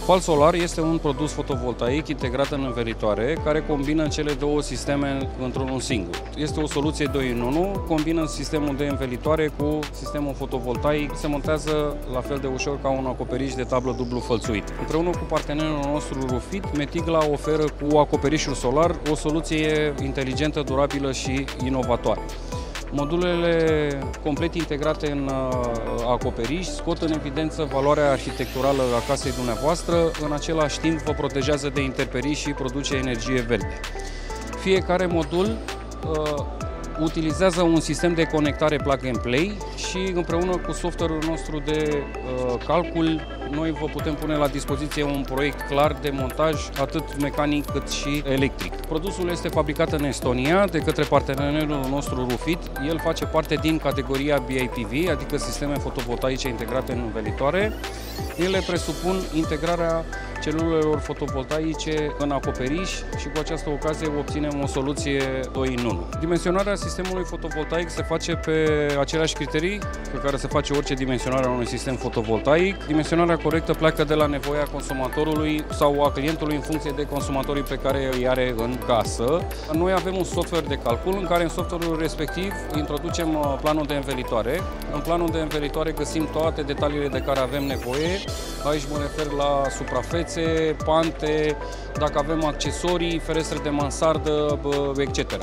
Pal solar este un produs fotovoltaic integrat în învelitoare care combină cele două sisteme într-unul singur. Este o soluție 2 în 1, combină sistemul de învelitoare cu sistemul fotovoltaic, se montează la fel de ușor ca un acoperiș de tablă dublu fălțuit. Împreună cu partenerul nostru Rufit, Metigla oferă cu acoperișul solar o soluție inteligentă, durabilă și inovatoare. Modulele complet integrate în acoperiș scot în evidență valoarea arhitecturală a casei dumneavoastră, în același timp vă protejează de intemperii și produce energie verde. Fiecare modul utilizează un sistem de conectare plug and play și împreună cu software-ul nostru de calcul, noi vă putem pune la dispoziție un proiect clar de montaj, atât mecanic cât și electric. Produsul este fabricat în Estonia de către partenerul nostru Rufit. El face parte din categoria BIPV, adică sisteme fotovoltaice integrate în învelitoare. Ele presupun integrarea celulelor fotovoltaice în acoperiș și cu această ocazie obținem o soluție 2 în 1. Dimensionarea sistemului fotovoltaic se face pe aceleași criterii pe care se face orice dimensionare a unui sistem fotovoltaic. Dimensionarea corectă pleacă de la nevoia consumatorului sau a clientului în funcție de consumatorii pe care îi are în casă. Noi avem un software de calcul în care în software-ul respectiv introducem planul de învelitoare. În planul de învelitoare găsim toate detaliile de care avem nevoie. Aici mă refer la suprafețe, pante, dacă avem accesorii, ferestre de mansardă, etc.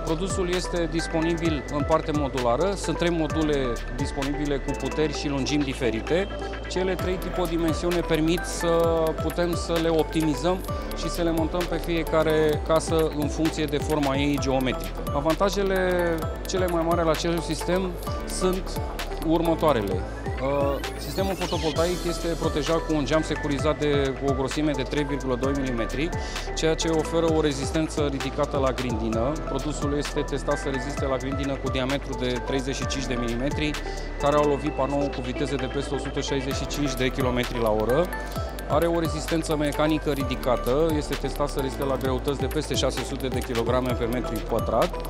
Produsul este disponibil în parte modulară, sunt 3 module disponibile cu puteri și lungimi diferite. Cele 3 tipodimensiuni permit să putem să le optimizăm și să le montăm pe fiecare casă în funcție de forma ei geometrică. Avantajele cele mai mari ale acelui sistem sunt următoarele. Sistemul fotovoltaic este protejat cu un geam securizat cu o grosime de 3,2 mm, ceea ce oferă o rezistență ridicată la grindină. Produsul este testat să reziste la grindină cu diametru de 35 de mm, care au lovit panoul cu viteze de peste 165 de km/h. Are o rezistență mecanică ridicată, este testat să reziste la greutăți de peste 600 de kg pe metru pătrat.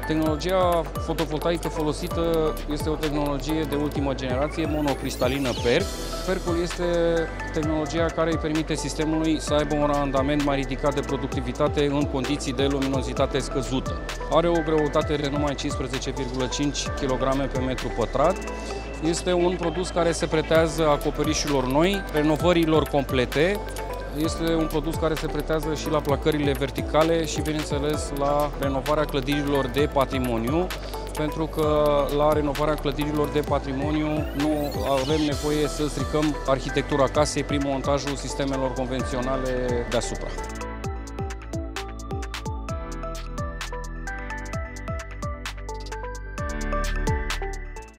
Tehnologia fotovoltaică folosită este o tehnologie de ultimă generație, monocristalină PERC. PERC-ul este tehnologia care îi permite sistemului să aibă un randament mai ridicat de productivitate în condiții de luminozitate scăzută. Are o greutate de numai 15,5 kg pe metru pătrat. Este un produs care se pretează acoperișurilor noi, renovărilor complete. Este un produs care se pretează și la placările verticale și, bineînțeles, la renovarea clădirilor de patrimoniu, pentru că la renovarea clădirilor de patrimoniu nu avem nevoie să stricăm arhitectura casei prin montajul sistemelor convenționale deasupra.